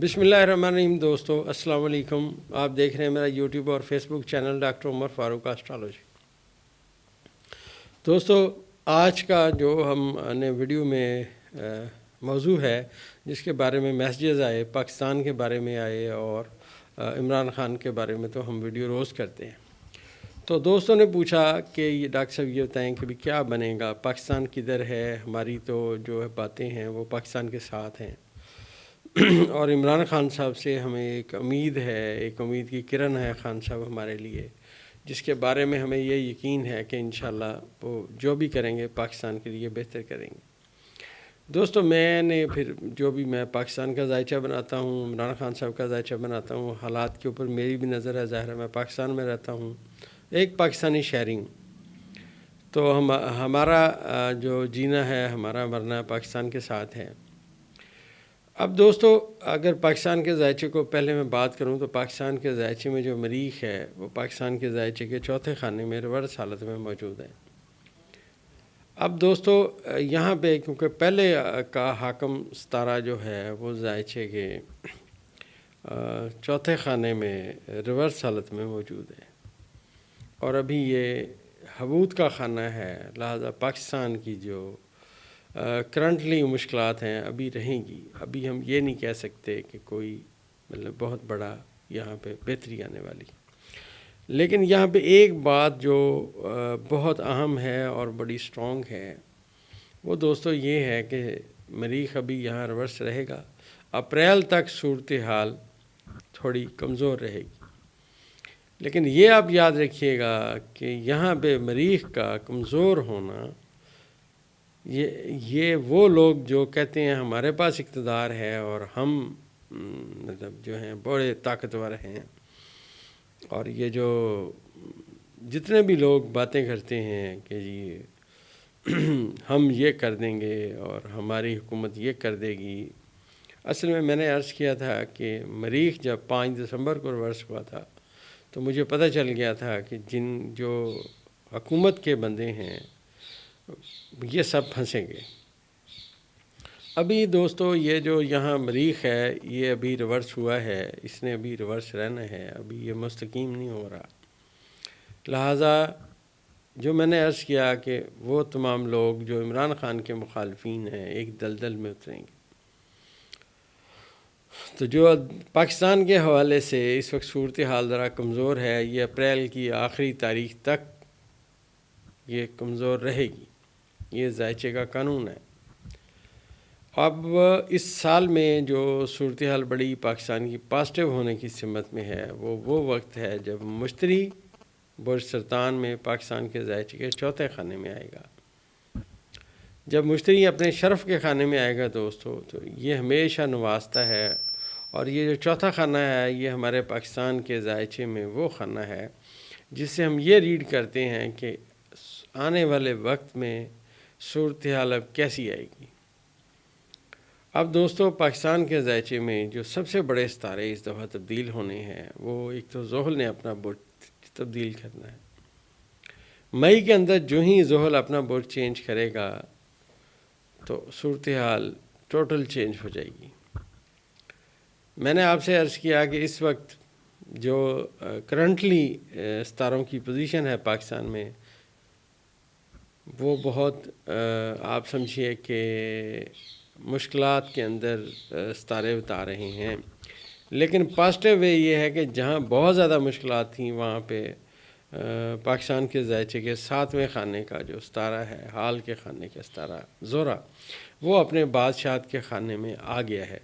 بسم اللہ الرحمن الرحیم دوستو، السلام علیکم۔ آپ دیکھ رہے ہیں میرا یوٹیوب اور فیس بک چینل ڈاکٹر عمر فاروق اسٹرالوجی۔ دوستو، آج کا جو ہم نے ویڈیو میں موضوع ہے جس کے بارے میں میسیجز آئے، پاکستان کے بارے میں آئے اور عمران خان کے بارے میں تو ہم ویڈیو روز کرتے ہیں۔ تو دوستوں نے پوچھا کہ یہ ڈاکٹر صاحب یہ بتائیں کہ کیا بنے گا، پاکستان کدھر ہے، ہماری تو جو باتیں ہیں وہ پاکستان کے ساتھ ہیں اور عمران خان صاحب سے ہمیں ایک امید ہے، ایک امید کی کرن ہے خان صاحب ہمارے لیے، جس کے بارے میں ہمیں یہ یقین ہے کہ انشاءاللہ وہ جو بھی کریں گے پاکستان کے لیے بہتر کریں گے۔ دوستو، میں نے پھر جو بھی میں پاکستان کا ذائچہ بناتا ہوں، عمران خان صاحب کا ذائچہ بناتا ہوں، حالات کے اوپر میری بھی نظر ہے، ظاہر ہے میں پاکستان میں رہتا ہوں، ایک پاکستانی شہری ہوں، تو ہمارا جو جینا ہے، ہمارا مرنا پاکستان کے ساتھ ہے۔ اب دوستو، اگر پاکستان کے ذائچے کو پہلے میں بات کروں تو پاکستان کے ذائچے میں جو مریخ ہے وہ پاکستان کے ذائچے کے چوتھے خانے میں ریورس حالت میں موجود ہے۔ اب دوستو، یہاں پہ کیونکہ پہلے کا حاکم ستارہ جو ہے وہ ذائچے کے چوتھے خانے میں ریورس حالت میں موجود ہے اور ابھی یہ حبوط کا خانہ ہے، لہذا پاکستان کی جو کرنٹلی مشکلات ہیں ابھی رہیں گی۔ ابھی ہم یہ نہیں کہہ سکتے کہ کوئی بہت بڑا یہاں پہ بہتری آنے والی۔ لیکن یہاں پہ ایک بات جو بہت اہم ہے اور بڑی سٹرونگ ہے، وہ دوستو یہ ہے کہ مریخ ابھی یہاں ریورس رہے گا، اپریل تک صورتحال تھوڑی کمزور رہے گی۔ لیکن یہ آپ یاد رکھیے گا کہ یہاں پہ مریخ کا کمزور ہونا، یہ وہ لوگ جو کہتے ہیں ہمارے پاس اقتدار ہے اور ہم جو ہیں بڑے طاقتور ہیں، اور یہ جو جتنے بھی لوگ باتیں کرتے ہیں کہ جی ہم یہ کر دیں گے اور ہماری حکومت یہ کر دے گی، اصل میں نے عرض کیا تھا کہ مریخ جب 5 دسمبر کو ریورس ہوا تھا تو مجھے پتہ چل گیا تھا کہ جو حکومت کے بندے ہیں یہ سب پھنسیں گے۔ ابھی دوستو، یہ جو یہاں مریخ ہے یہ ابھی ریورس ہوا ہے، اس نے ابھی ریورس رہنا ہے، ابھی یہ مستقیم نہیں ہو رہا، لہٰذا جو میں نے عرض کیا کہ وہ تمام لوگ جو عمران خان کے مخالفین ہیں ایک دلدل میں اتریں گے۔ تو جو پاکستان کے حوالے سے اس وقت صورتحال ذرا کمزور ہے، یہ اپریل کی آخری تاریخ تک یہ کمزور رہے گی، یہ ذائچے کا قانون ہے۔ اب اس سال میں جو صورتحال بڑی پاکستان کی پازیٹیو ہونے کی سمت میں ہے، وہ وقت ہے جب مشتری برج سرطان میں پاکستان کے ذائچے کے چوتھے خانے میں آئے گا۔ جب مشتری اپنے شرف کے خانے میں آئے گا دوستو، تو یہ ہمیشہ نوازتا ہے، اور یہ جو چوتھا خانہ ہے یہ ہمارے پاکستان کے ذائچے میں وہ خانہ ہے جس سے ہم یہ ریڈ کرتے ہیں کہ آنے والے وقت میں صورتحال اب کیسی آئے گی۔ اب دوستو، پاکستان کے ذائچے میں جو سب سے بڑے ستارے اس دفعہ تبدیل ہونے ہیں، وہ ایک تو زحل نے اپنا برج تبدیل کرنا ہے۔ مئی کے اندر جو ہی زحل اپنا برج چینج کرے گا تو صورتحال ٹوٹل چینج ہو جائے گی۔ میں نے آپ سے عرض کیا کہ اس وقت جو کرنٹلی ستاروں کی پوزیشن ہے پاکستان میں، وہ بہت آپ سمجھیے کہ مشکلات کے اندر ستارے بتا رہے ہیں، لیکن پازیٹیو وے یہ ہے کہ جہاں بہت زیادہ مشکلات تھیں وہاں پہ پاکستان کے ذائچے کے 7ویں خانے کا جو ستارہ ہے، حال کے خانے کا ستارہ زہرہ، وہ اپنے بادشاہت کے خانے میں آ گیا ہے،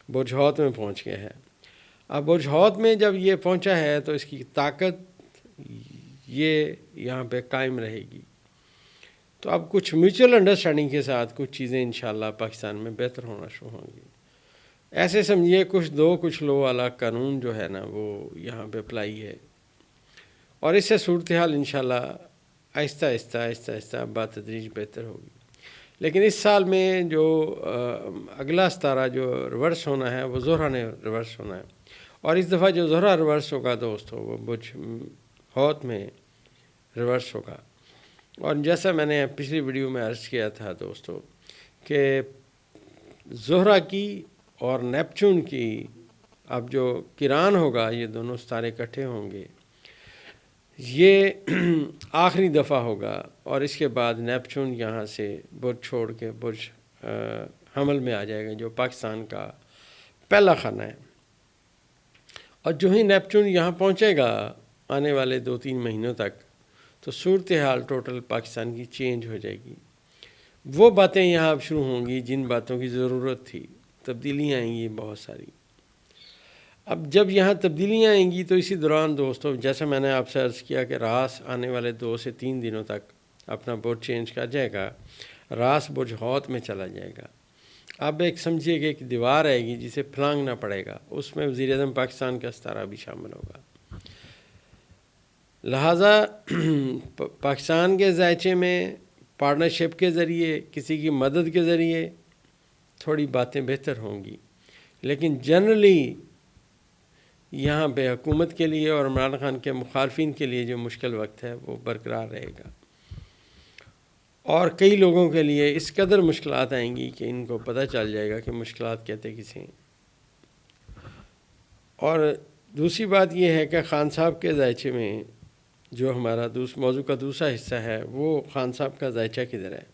برج حوت میں پہنچ گیا ہے۔ اب برج حوت میں جب یہ پہنچا ہے تو اس کی طاقت یہ یہاں پہ قائم رہے گی۔ تو اب کچھ میوچل انڈرسٹینڈنگ کے ساتھ کچھ چیزیں انشاءاللہ پاکستان میں بہتر ہونا شروع ہوں گی۔ ایسے سمجھیے کچھ لو والا قانون جو ہے نا وہ یہاں پہ اپلائی ہے، اور اس سے صورتحال انشاءاللہ آہستہ آہستہ بتدریج بہتر ہوگی۔ لیکن اس سال میں جو اگلا ستارہ جو ریورس ہونا ہے وہ زہرہ نے ریورس ہونا ہے، اور اس دفعہ جو زہرہ ریورس ہوگا دوستو وہ برج حوت میں ریورس ہوگا۔ اور جیسا میں نے پچھلی ویڈیو میں عرض کیا تھا دوستو کہ زہرہ کی اور نیپچون کی اب جو کران ہوگا، یہ دونوں ستارے اکٹھے ہوں گے، یہ آخری دفعہ ہوگا، اور اس کے بعد نیپچون یہاں سے برج چھوڑ کے برج حمل میں آ جائے گا، جو پاکستان کا پہلا خانہ ہے۔ اور جو ہی نیپچون یہاں پہنچے گا آنے والے 2-3 مہینوں تک، تو صورتحال ٹوٹل پاکستان کی چینج ہو جائے گی۔ وہ باتیں یہاں اب شروع ہوں گی جن باتوں کی ضرورت تھی، تبدیلیاں آئیں گی بہت ساری۔ اب جب یہاں تبدیلیاں آئیں گی تو اسی دوران دوستو، جیسے میں نے آپ سے عرض کیا کہ راس آنے والے 2 سے 3 دنوں تک اپنا برج چینج کر جائے گا، راس برج حوت میں چلا جائے گا۔ اب ایک سمجھیے کہ ایک دیوار آئے گی جسے پھلانگنا پڑے گا، اس میں وزیر اعظم پاکستان کا ستارہ بھی شامل ہوگا۔ لہٰذا پاکستان کے ذائچے میں پارٹنرشپ کے ذریعے، کسی کی مدد کے ذریعے تھوڑی باتیں بہتر ہوں گی، لیکن جنرلی یہاں پہ حکومت کے لیے اور عمران خان کے مخالفین کے لیے جو مشکل وقت ہے وہ برقرار رہے گا، اور کئی لوگوں کے لیے اس قدر مشکلات آئیں گی کہ ان کو پتہ چل جائے گا کہ مشکلات کہتے کسے ہیں۔ اور دوسری بات یہ ہے کہ خان صاحب کے ذائچے میں جو ہمارا موضوع کا دوسرا حصہ ہے، وہ خان صاحب کا ذائچہ کدھر ہے۔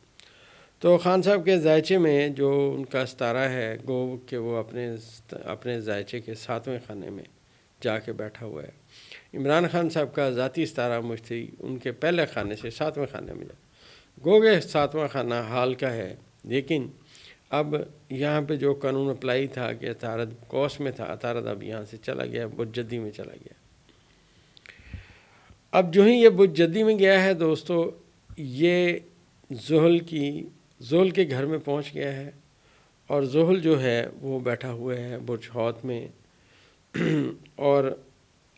تو خان صاحب کے ذائچے میں جو ان کا ستارہ ہے، گو کہ وہ اپنے ذائچے کے 7ویں خانے میں جا کے بیٹھا ہوا ہے۔ عمران خان صاحب کا ذاتی ستارہ مشتری ان کے پہلے خانے سے 7ویں خانے میں گو کہ 7واں خانہ حال کا ہے، لیکن اب یہاں پہ جو قانون اپلائی تھا کہ عطارد کوس میں تھا، عطارد اب یہاں سے چلا گیا، برج جدی میں چلا گیا۔ اب جو ہی یہ برج جدی میں گیا ہے دوستو، یہ زحل کے گھر میں پہنچ گیا ہے، اور زحل جو ہے وہ بیٹھا ہوا ہے برج حوت میں۔ اور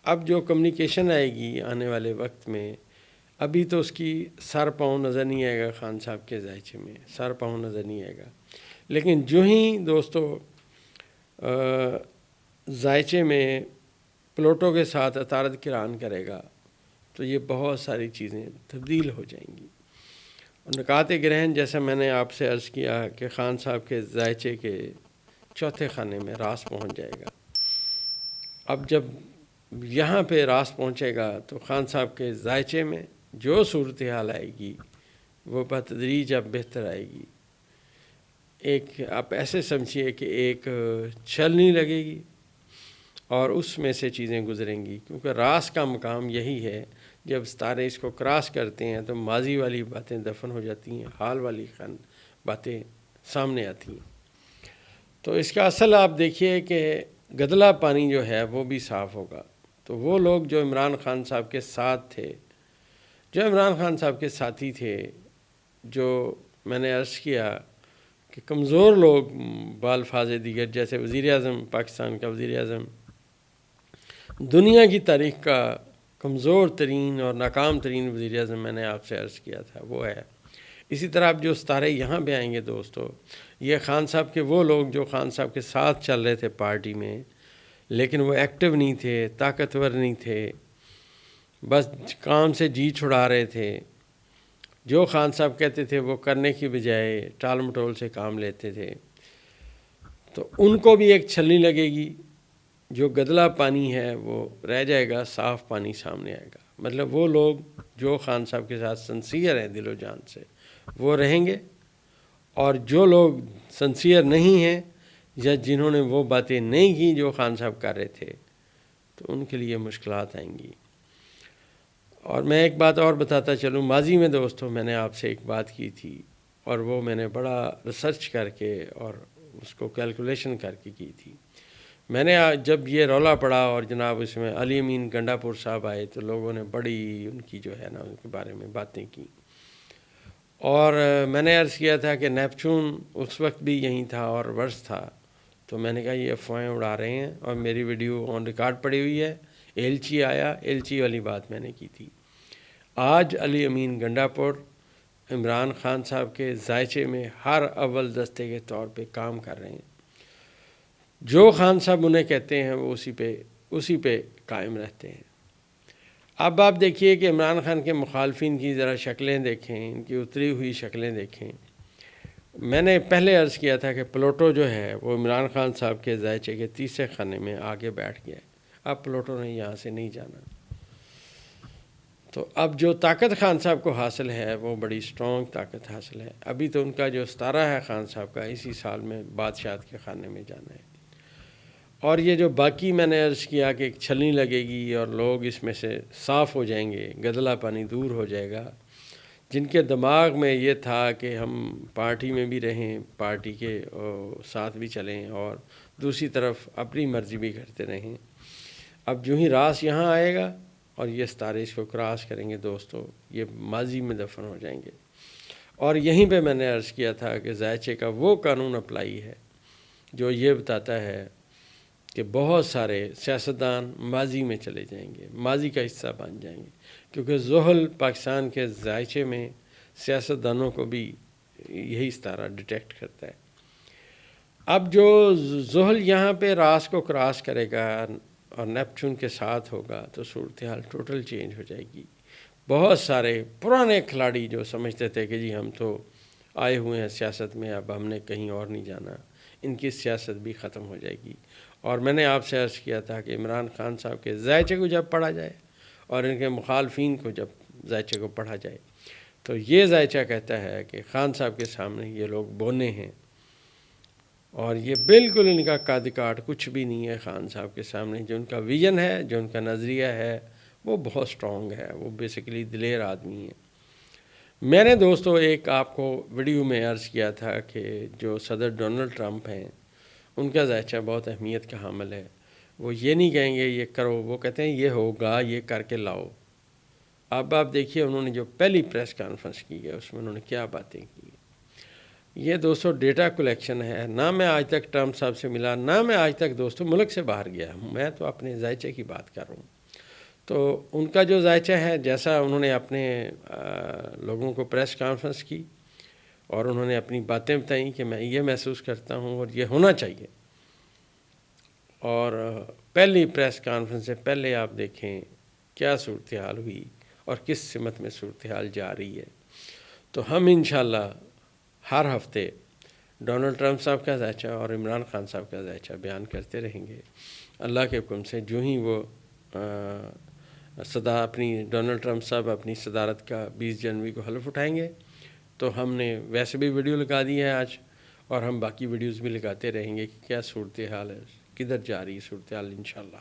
اب جو کمیونیکیشن آئے گی آنے والے وقت میں، ابھی تو اس کی سر پاؤں نظر نہیں آئے گا، خان صاحب کے ذائچے میں سر پاؤں نظر نہیں آئے گا، لیکن جو ہی دوستو ذائچے میں پلوٹو کے ساتھ عطارد کران کرے گا تو یہ بہت ساری چیزیں تبدیل ہو جائیں گی۔ اور نکات گرہن جیسا میں نے آپ سے عرض کیا کہ خان صاحب کے ذائچے کے 4تھے خانے میں راس پہنچ جائے گا۔ اب جب یہاں پہ راس پہنچے گا تو خان صاحب کے ذائچے میں جو صورتحال آئے گی وہ بتدریج اب بہتر آئے گی۔ ایک آپ ایسے سمجھیے کہ ایک چھلنی لگے گی اور اس میں سے چیزیں گزریں گی، کیونکہ راس کا مقام یہی ہے، جب ستارے اس کو کراس کرتے ہیں تو ماضی والی باتیں دفن ہو جاتی ہیں، حال والی باتیں سامنے آتی ہیں۔ تو اس کا اصل آپ دیکھیے کہ گدلا پانی جو ہے وہ بھی صاف ہوگا۔ تو وہ لوگ جو عمران خان صاحب کے ساتھ تھے، جو عمران خان صاحب کے ساتھی تھے، جو میں نے عرض کیا کہ کمزور لوگ بالفاظ دیگر، جیسے وزیر اعظم پاکستان کا وزیر اعظم دنیا کی تاریخ کا کمزور ترین اور ناکام ترین وزیر اعظم میں نے آپ سے عرض کیا تھا، وہ ہے۔ اسی طرح اب جو ستارے یہاں پہ آئیں گے دوستو، یہ خان صاحب کے وہ لوگ جو خان صاحب کے ساتھ چل رہے تھے پارٹی میں، لیکن وہ ایکٹیو نہیں تھے، طاقتور نہیں تھے، بس کام سے جی چھڑا رہے تھے، جو خان صاحب کہتے تھے وہ کرنے کی بجائے ٹال مٹول سے کام لیتے تھے، تو ان کو بھی ایک چھلنی لگے گی۔ جو گدلا پانی ہے وہ رہ جائے گا، صاف پانی سامنے آئے گا۔ مطلب وہ لوگ جو خان صاحب کے ساتھ سنسیئر ہیں دل و جان سے، وہ رہیں گے، اور جو لوگ سنسیئر نہیں ہیں یا جنہوں نے وہ باتیں نہیں کی جو خان صاحب کر رہے تھے، تو ان کے لیے مشکلات آئیں گی۔ اور میں ایک بات اور بتاتا چلوں، ماضی میں دوستو میں نے آپ سے ایک بات کی تھی، اور وہ میں نے بڑا ریسرچ کر کے اور اس کو کیلکولیشن کر کے کی تھی۔ میں نے جب یہ رولا پڑا اور جناب اس میں علی امین گنڈا پور صاحب آئے تو لوگوں نے بڑی ان کی جو ہے نا ان کے بارے میں باتیں کی، اور میں نے عرض کیا تھا کہ نیپچون اس وقت بھی یہیں تھا اور ورس تھا، تو میں نے کہا یہ افواہیں اڑا رہے ہیں، اور میری ویڈیو آن ریکارڈ پڑی ہوئی ہے، ایلچی آیا، ایلچی والی بات میں نے کی تھی۔ آج علی امین گنڈا پور عمران خان صاحب کے ذائچے میں ہر اول دستے کے طور پہ کام کر رہے ہیں، جو خان صاحب انہیں کہتے ہیں وہ اسی پہ قائم رہتے ہیں۔ اب آپ دیکھیے کہ عمران خان کے مخالفین کی ذرا شکلیں دیکھیں، ان کی اتری ہوئی شکلیں دیکھیں، میں نے پہلے عرض کیا تھا کہ پلوٹو جو ہے وہ عمران خان صاحب کے ذائچے کے تیسرے خانے میں آگے بیٹھ گیا ہے. اب پلوٹو نے یہاں سے نہیں جانا. تو اب جو طاقت خان صاحب کو حاصل ہے وہ بڑی سٹرونگ طاقت حاصل ہے. ابھی تو ان کا جو ستارہ ہے خان صاحب کا اسی سال میں بادشاہت کے خانے میں جانا ہے. اور یہ جو باقی میں نے عرض کیا کہ ایک چھلنی لگے گی اور لوگ اس میں سے صاف ہو جائیں گے، گدلا پانی دور ہو جائے گا، جن کے دماغ میں یہ تھا کہ ہم پارٹی میں بھی رہیں، پارٹی کے ساتھ بھی چلیں اور دوسری طرف اپنی مرضی بھی کرتے رہیں. اب جو ہی راس یہاں آئے گا اور یہ ستارے اس کو کراس کریں گے دوستو، یہ ماضی میں دفن ہو جائیں گے. اور یہیں پہ میں نے عرض کیا تھا کہ ذائچے کا وہ قانون اپلائی ہے جو یہ بتاتا ہے کہ بہت سارے سیاستدان ماضی میں چلے جائیں گے، ماضی کا حصہ بن جائیں گے، کیونکہ زحل پاکستان کے ذائچے میں سیاستدانوں کو بھی یہی ستارہ ڈیٹیکٹ کرتا ہے. اب جو زحل یہاں پہ راس کو کراس کرے گا اور نیپچون کے ساتھ ہوگا تو صورتحال ٹوٹل چینج ہو جائے گی. بہت سارے پرانے کھلاڑی جو سمجھتے تھے کہ جی ہم تو آئے ہوئے ہیں سیاست میں، اب ہم نے کہیں اور نہیں جانا، ان کی سیاست بھی ختم ہو جائے گی. اور میں نے آپ سے عرض کیا تھا کہ عمران خان صاحب کے ذائچے کو جب پڑھا جائے اور ان کے مخالفین کو جب ذائچے کو پڑھا جائے تو یہ ذائچہ کہتا ہے کہ خان صاحب کے سامنے یہ لوگ بونے ہیں، اور یہ بالکل ان کا کادکاٹ کچھ بھی نہیں ہے. خان صاحب کے سامنے جو ان کا ویژن ہے، جو ان کا نظریہ ہے، وہ بہت سٹرونگ ہے، وہ بیسیکلی دلیر آدمی ہے. میں نے دوستو ایک آپ کو ویڈیو میں عرض کیا تھا کہ جو صدر ڈونلڈ ٹرمپ ہیں ان کا ذائچہ بہت اہمیت کا حامل ہے. وہ یہ نہیں کہیں گے یہ کرو، وہ کہتے ہیں یہ ہوگا، یہ کر کے لاؤ. اب آپ دیکھیے انہوں نے جو پہلی پریس کانفرنس کی ہے اس میں انہوں نے کیا باتیں کی. یہ دوستو ڈیٹا کلیکشن ہے. نہ میں آج تک ٹرمپ صاحب سے ملا، نہ میں آج تک دوستو ملک سے باہر گیا ہوں، میں تو اپنے ذائچے کی بات کر رہا ہوں. تو ان کا جو ذائچہ ہے، جیسا انہوں نے اپنے لوگوں کو پریس کانفرنس کی اور انہوں نے اپنی باتیں بتائیں کہ میں یہ محسوس کرتا ہوں اور یہ ہونا چاہیے. اور پہلی پریس کانفرنس سے پہلے آپ دیکھیں کیا صورتحال ہوئی اور کس سمت میں صورتحال جا رہی ہے. تو ہم انشاءاللہ ہر ہفتے ڈونلڈ ٹرمپ صاحب کا ذائچہ اور عمران خان صاحب کا ذائچہ بیان کرتے رہیں گے. اللہ کے حکم سے جو ہی وہ اپنی ڈونلڈ ٹرمپ صاحب اپنی صدارت کا 20 جنوری کو حلف اٹھائیں گے تو ہم نے ویسے بھی ویڈیو لگا دی ہے آج، اور ہم باقی ویڈیوز بھی لگاتے رہیں گے کہ کیا صورتحال ہے، کدھر جا رہی ہے صورتحال انشاءاللہ.